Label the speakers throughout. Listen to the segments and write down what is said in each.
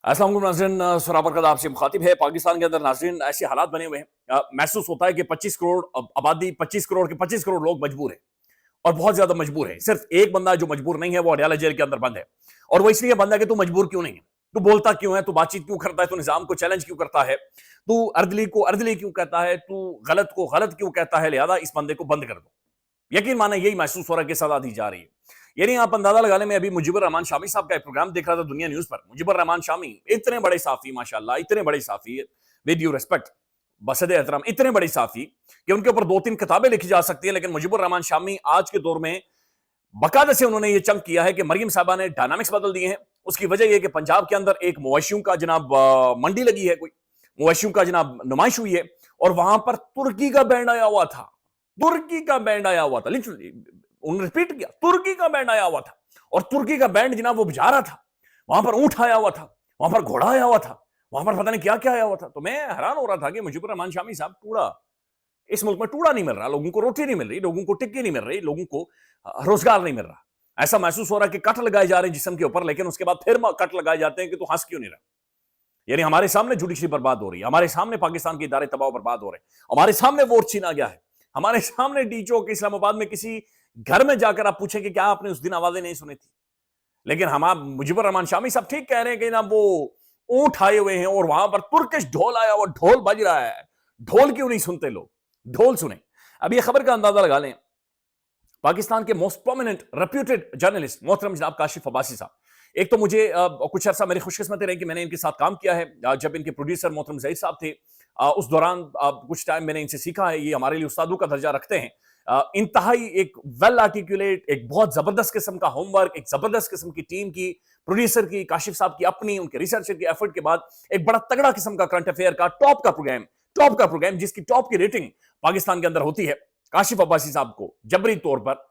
Speaker 1: अस्सलाम वालेकुम नाज़रीन, सराबरकत आपसे मुखातिब है। पाकिस्तान के अंदर नाज़रीन ऐसे हालात बने हुए हैं, महसूस होता है कि 25 करोड़ आबादी, 25 करोड़ के 25 करोड़ लोग मजबूर हैं और बहुत ज्यादा मजबूर है। सिर्फ एक बंदा जो मजबूर नहीं है वो अडयाला जेल के अंदर बंद है। और वो इसलिए बंद है कि तू मजबूर क्यों नहीं है, तू बोलता क्यों है, तू बातचीत क्यों करता है, तू निजाम को चैलेंज क्यों करता है, तू अर्दली को अर्दली क्यों कहता है, तू गलत को गलत क्यों कहता है, लिहाजा इस बंदे को बंद कर दो। यकीन माने यही महसूस हो रहा है कि सजा दी जा रही है। यानी आप अंदाजा लगा लें, मैं अभी मुजीबुर रहमान शामी साहब का एक प्रोग्राम देख रहा था दुनिया न्यूज पर। मुजीबुर रहमान शामी इतने बड़े साफी, माशाल्लाह इतने बड़े साफी, विद ड्यू रिस्पेक्ट, बसद एहतराम, इतने बड़े साफी कि उनके ऊपर 2-3 किताबें लिखी जा सकती हैं। लेकिन मुजीबुर रहमान शामी आज के दौर में बाकायदा से उन्होंने ये चंक किया है कि मरियम साहबा ने डायनामिक्स बदल दिए हैं। उसकी वजह यह कि पंजाब के अंदर एक मवेशियों का जनाब मंडी लगी है, कोई मवेशियों का जनाब नुमाइश हुई है और वहां पर तुर्की का बैंड आया हुआ था। तुर्की का बैंड आया हुआ था, लिटरली उन्होंने रिपीट किया, तुर्की का बैंड आया हुआ था। और तुर्की का बैंड जनाब वो बजा रहा था, वहां पर ऊंट आया हुआ था, वहां पर घोड़ा आया हुआ था, वहां पर पता नहीं क्या क्या आया हुआ था। तो मैं हैरान हो रहा था कि मुजीबुर रहमान शामी साहब, टूड़ा इस मुल्क में टूड़ा नहीं मिल रहा, लोगों को रोटी नहीं मिल रही, लोगों को टिक्की नहीं मिल रही, लोगों को रोजगार नहीं मिल रहा। ऐसा महसूस हो रहा है कि कट लगाए जा रहे हैं जिस्म के ऊपर, लेकिन उसके बाद फिर कट लगाए जाते हैं कि तू हंस क्यों नहीं रहा। यानी हमारे सामने जुडिशरी बर्बाद हो रही है, हमारे सामने पाकिस्तान के इदारे तबाह बर्बाद हो रहे हैं, हमारे सामने वोट छीना गया है, हमारे सामने डीचो के इस्लामाबाद में किसी घर में जाकर आप पूछें कि क्या आपने उस दिन आवाजें नहीं सुनी थी। लेकिन हम आप मुजीबुर रहमान शामी साहब ठीक कह रहे हैं कि ना वो ऊंट आए हुए हैं और वहां पर तुर्किश ढोल आया हुआ, ढोल बज रहा है। ढोल क्यों नहीं सुनते लोग, ढोल सुने। अब ये खबर का अंदाजा लगा लें, पाकिस्तान के मोस्ट प्रोमिनेंट रेप्यूटेड जर्नलिस्ट मोहतरम जनाब काशिफ अब्बासी साहब, एक तो मुझे कुछ अर्सा मेरी खुशकिस्मती रही कि मैंने इनके साथ काम किया है। जब इनके प्रोड्यूसर मोहतरम ज़हीर साहब थे, उस दौरान कुछ टाइम मैंने इनसे सीखा है। ये हमारे लिए उस्तादों का दर्जा रखते हैं। इंतहाई एक वेल आर्टिकुलेट, एक बहुत जबरदस्त किस्म का होमवर्क, एक जबरदस्त किस्म की टीम की, प्रोड्यूसर की, काशिफ साहब की अपनी, उनके रिसर्चर की एफर्ट के बाद एक बड़ा तगड़ा किस्म का करंट अफेयर का टॉप का प्रोग्राम जिसकी टॉप की रेटिंग पाकिस्तान के अंदर होती है, काशिफ अब्बासी साहब को जबरी तौर पर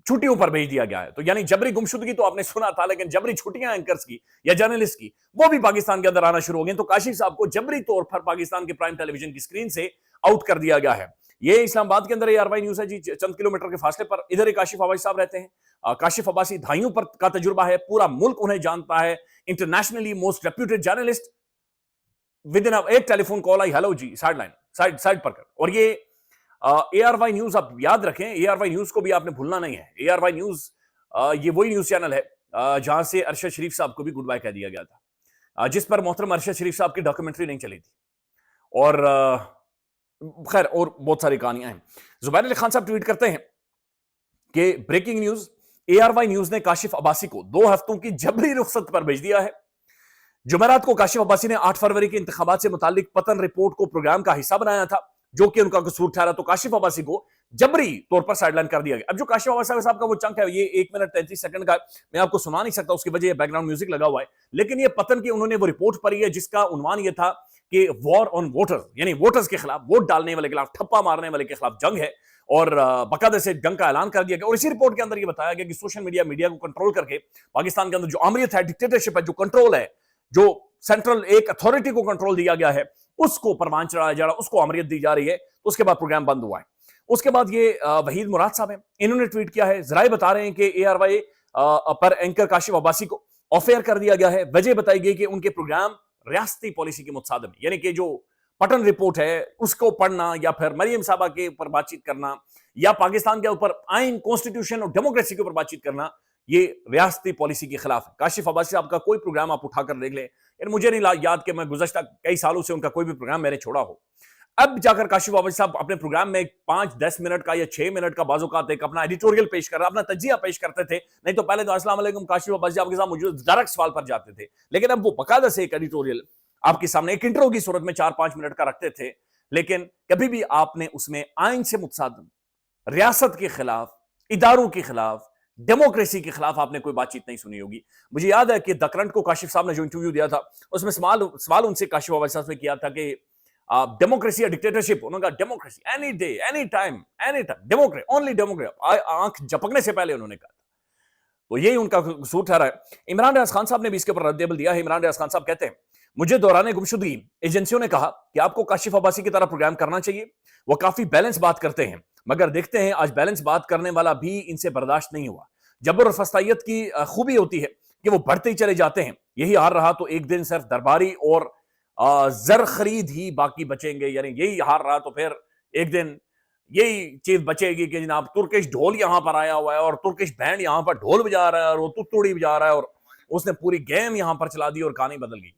Speaker 1: छुट्टियों पर भेज दिया गया है। तो यानी जबरी गुमशुदगी तो आपने सुना था, लेकिन जबरी छुट्टियां एंकर्स की या जर्नलिस्ट की वो भी पाकिस्तान के अंदर आना शुरू हो गई। तो काशिफ साहब को जबरी तौर पर पाकिस्तान के प्राइम टेलीविजन की स्क्रीन से आउट कर दिया गया है। ये इस्लामाबाद के अंदर ARY न्यूज है जी, चंद किलोमीटर के फासले पर। इधर ही काशिफ अब्बासी साहब रहते हैं। काशिफ अब्बासी धाइयों पर का तजुर्बा है, पूरा मुल्क उन्हें जानता है, internationally most reputed journalist. With in एक टेलीफोन कॉल आई, हेलो जी, साइड पर कर। और ये ARY न्यूज आप याद रखें, ARY न्यूज को भी आपने भूलना नहीं है। ARY न्यूज ये वही न्यूज चैनल है जहां से अरशद शरीफ साहब को भी गुड बाय कह दिया गया था, जिस पर मोहतरम अरशद शरीफ साहब की डॉक्यूमेंट्री नहीं चली थी। और खैर और बहुत सारी कहानियां हैं। जुबैर अली खान साहब ट्वीट करते हैं कि ब्रेकिंग न्यूज, ARY न्यूज ने काशिफ अब्बासी को 2 हफ्तों की जबरी रुखसत पर भेज दिया है। जुमेरात को काशिफ अब्बासी ने 8 फरवरी के इंतखाबात से मुतालिक पतन रिपोर्ट को प्रोग्राम का हिस्सा बनाया था, जो कि उनका कसूर ठहरा। तो काशिफ अब्बासी को जबरी तौर पर साइडलाइन कर दिया गया। अब जो काशिफ अब्बासी साहब का वो चंक है, ये 1 मिनट 33 सेकंड का, मैं आपको सुना नहीं सकता, उसकी वजह बैकग्राउंड म्यूजिक लगा हुआ है। लेकिन ये पतन की उन्होंने वो रिपोर्ट पढ़ी है जिसका उन्वान ये था कि वॉर ऑन वोटर्स, यानी वोटर्स के खिलाफ, वोट डालने वाले के खिलाफ, ठप्पा मारने वाले के खिलाफ जंग है। और बाकायदा से जंग का ऐलान कर दिया गया। और इसी रिपोर्ट के अंदर ये बताया गया कि सोशल मीडिया को कंट्रोल करके पाकिस्तान के अंदर जो आमरीत है, डिक्टेटरशिप है, जो कंट्रोल है, जो सेंट्रल एक अथॉरिटी को कंट्रोल दिया गया है, उसको परवान चढ़ाया जा रहा है, उसको अमरियत दी जा रही है। तो उसके बाद प्रोग्राम बंद हुआ है। उसके बाद ये वहीद मुराद साहब हैं, इन्होंने ट्वीट किया है, जराए बता रहे हैं कि ARY पर एंकर काशिफ अब्बासी को ऑफ एयर कर दिया गया है। वजह बताई गई कि उनके प्रोग्राम रियासती पॉलिसी के मुतसादिम, यानी कि जो पटन रिपोर्ट है उसको पढ़ना, या फिर मरियम साहबा के ऊपर बातचीत करना, या पाकिस्तान के ऊपर आइन, कॉन्स्टिट्यूशन और डेमोक्रेसी के ऊपर बातचीत करना, ये रियासती पॉलिसी के खिलाफ है। काशिफ अब्बासी साहब का कोई प्रोग्राम आप उठाकर देख लें, मुझे नहीं याद कि मैं गुज़श्ता कई सालों से उनका कोई भी प्रोग्राम मैंने छोड़ा हो। अब जाकर काशिफ अब्बासी साहब अपने प्रोग्राम में 5-10 मिनट का या 6 मिनट का बाज़-औक़ात एक अपना एडिटोरियल पेश कर रहा, अपना तज्ज़िया पेश करते थे। नहीं तो पहले तो अस्सलाम वालेकुम काशिफ अब्बासी साहब के साथ मौजूद डायरेक्ट सवाल पर जाते थे। लेकिन अब वो बाकायदा से एक एडिटोरियल आपके सामने एक इंट्रो की सूरत में 4-5 मिनट का रखते थे। लेकिन कभी भी आपने उसमें आइन से मुतसादिम, रियासत के खिलाफ, इदारों के खिलाफ, डेमोक्रेसी के खिलाफ आपने कोई बातचीत नहीं सुनी होगी। मुझे याद है कि द करंट को काशिफ साहब ने जो इंटरव्यू दिया था, उसमें सवाल उनसे काशिफ अब्बासी साहब ने किया था कि डेमोक्रेसी या डिक्टेटरशिप। उन्होंने कहा democracy, any day, any time, Democrat, only Democrat. आंख झपकने से पहले उन्होंने कहा। तो यही उनका कसूर ठहरा है। इमरान रियाज खान साहब ने भी इसके ऊपर रद्देबल दिया है। इमरान रियाज खान साहब कहते हैं, मुझे दौरान गुमशुदगी एजेंसियों ने कहा कि आपको काशिफ अब्बासी की तरह प्रोग्राम करना चाहिए, वो काफी बैलेंस बात करते हैं, मगर देखते हैं आज बैलेंस बात करने वाला भी इनसे बर्दाश्त नहीं हुआ। जबर और फस्तायत की खूबी होती है कि वो बढ़ते ही चले जाते हैं, یہی ہار رہا تو ایک دن صرف درباری اور زر خرید ہی باقی بچیں گے، یعنی یہی ہار رہا تو پھر ایک دن یہی چیز بچے گی کہ جناب ترکش ڈھول یہاں پر آیا ہوا ہے اور ترکش بینڈ یہاں پر ڈھول بجا رہا ہے اور وہ تتوڑی بجا رہا ہے اور اس نے پوری گیم یہاں پر چلا دی اور کہانی بدل گئی.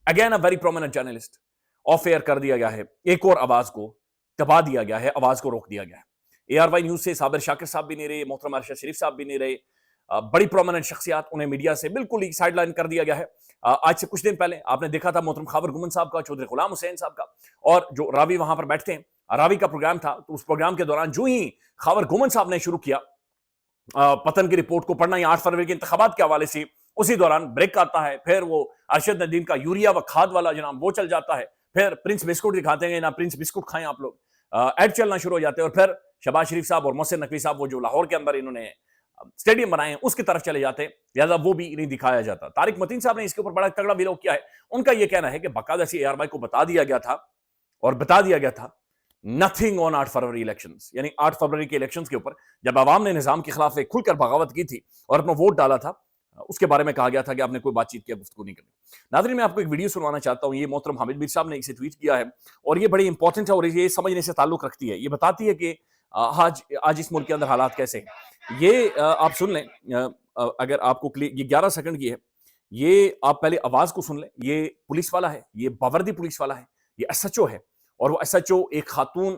Speaker 1: Again a very prominent journalist off air کر دیا گیا ہے، ایک اور آواز کو دبا دیا گیا ہے، آواز کو روک دیا گیا ہے. اے آر وائی نیوز سے صابر شاکر صاحب بھی نہیں رہے، محترم ارشد شریف صاحب بھی نہیں رہے، بڑی پرومیننٹ شخصیات، انہیں میڈیا سے بالکل ہی سائڈ لائن کر دیا گیا ہے. آج سے کچھ دن پہلے آپ نے دیکھا تھا محترم خاور گمن صاحب کا، چودھری غلام حسین صاحب کا، اور جو راوی وہاں پر بیٹھتے ہیں، راوی کا پروگرام تھا، تو اس پروگرام کے دوران جو ہی خاور گمن صاحب نے شروع کیا پتن کی رپورٹ کو پڑھنا یا 8 فروری کے انتخابات کے حوالے سے، اسی دوران بریک آتا ہے، پھر وہ ارشد ندیم کا یوریا و کھاد والا جناب وہ چل جاتا ہے، پھر پرنس بسکٹ دکھاتے ہیں نا، پرنس بسکٹ کھائیں آپ لوگ، ایڈ چلنا شروع ہو جاتے ہیں، اور پھر شہباز شریف صاحب اور محسن نقوی صاحب وہ جو لاہور کے اندر انہوں نے اسٹیڈیم بنائے ہیں اس کی طرف چلے جاتے ہیں، لہٰذا وہ بھی نہیں دکھایا جاتا. طارق متین صاحب نے اس کے اوپر بڑا تگڑا ویلوگ کیا ہے. ان کا یہ کہنا ہے کہ باقاعدہ سے اے آر وائی کو بتا دیا گیا تھا اور بتا دیا گیا تھا نتھنگ آن 8 فروری الیکشنز، یعنی 8 فروری کے الیکشنز کے اوپر جب عوام نے نظام کے خلاف ایک کھل کر بغاوت کی تھی اور اپنا ووٹ ڈالا تھا، اس کے بارے میں کہا گیا تھا کہ آپ نے کوئی بات چیت کیا، گفتگو نہیں کرنی. ناظرین میں آپ کو ایک ویڈیو سنوانا چاہتا ہوں، یہ محترم حامد میر صاحب نے اسے ٹویٹ کیا ہے اور یہ بڑی امپورٹنٹ ہے اور یہ سمجھنے سے تعلق رکھتی ہے. یہ بتاتی ہے کہ آج اس ملک کے اندر حالات کیسے ہیں. یہ آپ سن لیں، اگر آپ کو یہ 11 سیکنڈ کی ہے، یہ آپ پہلے آواز کو سن لیں. یہ پولیس والا ہے، یہ باوردی پولیس والا ہے، یہ ایس ایچ او ہے، اور وہ ایس ایچ او ایک خاتون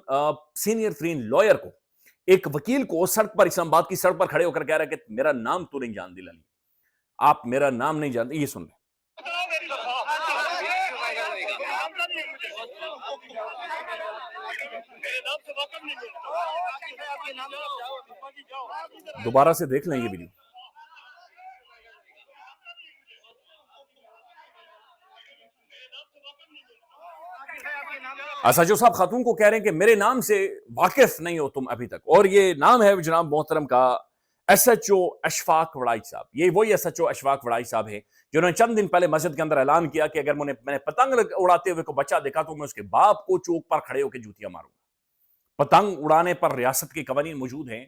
Speaker 1: سینئر ترین لائر کو، ایک وکیل کو سڑک پر، اسلام آباد کی سڑک پر کھڑے ہو کر کہہ رہا ہے کہ میرا نام تو نہیں جان دلالی، آپ میرا نام نہیں جانتے. یہ سن لیں. دوبارہ سے دیکھ لیں یہ ویڈیو. اساجو صاحب خاتون کو کہہ رہے ہیں کہ میرے نام سے واقف نہیں ہو تم ابھی تک، اور یہ نام ہے جناب محترم کا ایس ایچ او اشفاق وڑائی صاحب. یہ وہی ایس ایچ او اشفاق وڑائی صاحب ہے جنہوں نے چند دن پہلے مسجد کے اندر اعلان کیا کہ اگر میں نے پتنگ اڑاتے ہوئے کو بچہ دیکھا تو میں اس کے باپ کو چوک پر کھڑے ہو کے جوتیاں ماروں گا. پتنگ اڑانے پر ریاست کے قوانین موجود ہیں،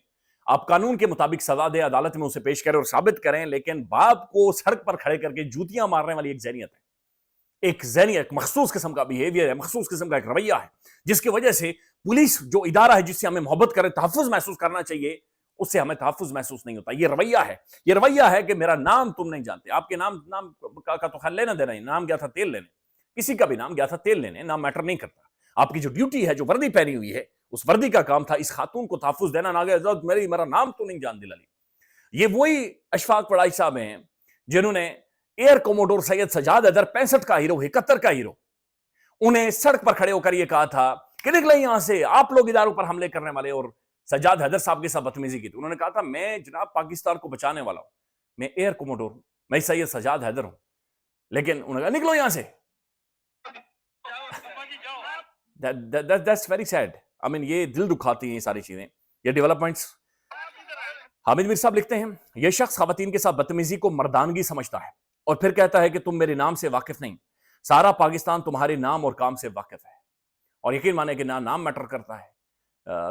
Speaker 1: آپ قانون کے مطابق سزا دیں، عدالت میں اسے پیش کریں اور ثابت کریں، لیکن باپ کو سڑک پر کھڑے کر کے جوتیاں مارنے والی ایک ذہنیت ہے، ایک ایک مخصوص قسم کا بیہیویئر ہے، مخصوص قسم کا ایک رویہ ہے، جس کی وجہ سے پولیس جو ادارہ ہے جس سے ہمیں محبت کرے، تحفظ محسوس کرنا چاہیے، اس سے ہمیں تحفظ محسوس نہیں ہوتا. یہ رویہ ہے، یہ رویہ ہے کہ میرا نام تم نہیں جانتے. آپ کے نام کا تو خیال لینا دینا ہی، نام گیا تھا تیل لینے، کسی کا بھی نام گیا تھا تیل لینے، نام میٹر نہیں کرتا. آپ کی جو ڈیوٹی ہے، جو وردی پہنی ہوئی ہے، اس وردی کا کام تھا اس خاتون کو تحفظ دینا. نہ گیا میرا نام تو نہیں جان دلالی. یہ وہی اشفاق وڑائی صاحب ہیں جنہوں نے ایئر کوموڈور سید سجاد حیدر 65 کا ہیرو، 71 کا ہیرو، انہیں سڑک پر کھڑے ہو کر یہ کہا تھا کہ نکلیں یہاں سے، آپ لوگ اداروں پر حملے کرنے والے، اور سجاد حیدر صاحب کے ساتھ بدتمیزی کی تھی. انہوں نے کہا تھا میں جناب پاکستان کو بچانے والا ہوں، میں ایئر کوموڈور ہوں، میں سید سجاد حیدر ہوں، لیکن انہوں نے کہا نکلو یہاں سے. That's very sad. I mean یہ دل دکھاتی ہیں یہ ساری چیزیں، یہ ڈیولپمنٹس. حامد میر صاحب لکھتے ہیں یہ شخص خواتین کے ساتھ بدتمیزی کو مردانگی سمجھتا ہے اور پھر کہتا ہے کہ تم میرے نام سے واقف نہیں، سارا پاکستان تمہارے نام اور کام سے واقف ہے. اور یقین مانے کہ نام میٹر کرتا ہے،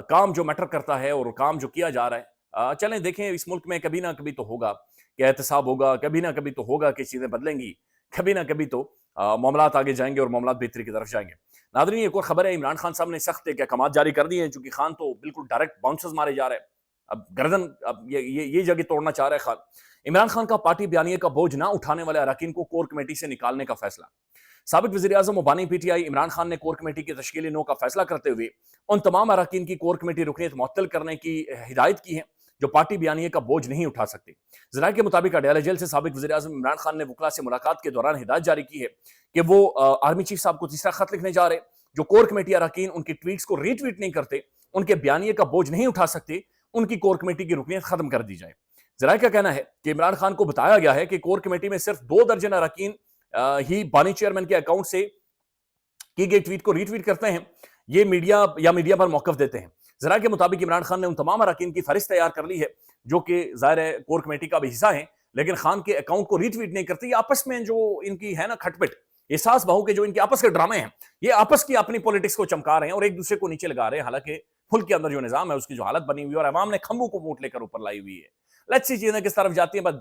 Speaker 1: کام جو میٹر کرتا ہے اور کام جو کیا جا رہا ہے. چلیں دیکھیں اس ملک میں کبھی نہ کبھی تو ہوگا کہ احتساب ہوگا، کبھی نہ کبھی تو ہوگا کہ چیزیں بدلیں گی، کبھی نہ کبھی تو معاملات آگے جائیں گے اور معاملات بہتری کی طرف جائیں گے. ناظرین ایک اور خبر ہے، عمران خان صاحب نے سخت ایک احکامات جاری کر دیے ہیں، چونکہ خان تو بالکل ڈائریکٹ باؤنسرز مارے جا رہے ہیں، اب گردن اب یہ جگہ توڑنا چاہ رہا ہے خان. عمران خان کا پارٹی بیانیے کا بوجھ نہ اٹھانے والے اراکین کو کور کمیٹی سے نکالنے کا فیصلہ. سابق وزیر اعظم و بانی P T I Imran Khan نے کور کمیٹی کی تشکیل نو کا فیصلہ کرتے ہوئے ان تمام اراکین کی کور کمیٹی رکنیت معطل کرنے کی ہدایت کی ہے جو پارٹی بیانیے کا بوجھ نہیں اٹھا سکتے. ذرائع کے مطابق اڈیالہ جیل سے سابق وزیر اعظم عمران خان نے وکلاء سے ملاقات کے دوران ہدایت جاری کی ہے کہ وہ آرمی چیف صاحب کو تیسرا خط لکھنے جا رہے، جو کور کمیٹی اراکین ان کی ٹویٹس کو ری ٹویٹ نہیں کرتے، ان کے بیانیے کا بوجھ نہیں اٹھا سکتے، ان کی کور کمیٹی کی رکنیت ختم کر دی جائے. ذرائع کا کہنا ہے کہ عمران خان کو بتایا گیا ہے کہ کور کمیٹی میں صرف 2 درجن اراکین ہی بانی چیئرمین کے اکاؤنٹ سے کی گئی ٹویٹ کو ری ٹویٹ کرتے ہیں، یہ میڈیا پر موقف دیتے ہیں. ذرائع کے مطابق عمران خان نے ان تمام اراکین کی فہرست تیار کر لی ہے جو کہ ظاہر ہے کور کمیٹی کا بھی حصہ ہیں، لیکن خان کے اکاؤنٹ کو ری ٹویٹ نہیں کرتے. یہ آپس میں جو ان کی ہے نا کھٹ پٹ، یہ ساس بہو کے جو ان کے آپس کے ڈرامے ہیں، یہ آپس کی اپنی پولیٹکس کو چمکا رہے ہیں اور ایک دوسرے کو نیچے لگا رہے ہیں، حالانکہ ملک کے اندر جو نظام ہے اس کی جو حالت بنی ہوئی ہے اور عوام نے کھمبوں کو ووٹ لے کر اوپر لائی ہوئی ہے. لیٹس سی چیزیں کس طرف جاتی ہیں، بٹ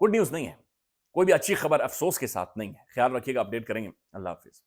Speaker 1: گڈ نیوز نہیں ہے، کوئی بھی اچھی خبر افسوس کے ساتھ نہیں ہے. خیال رکھیے گا, اپڈیٹ کریں گے. اللہ حافظ.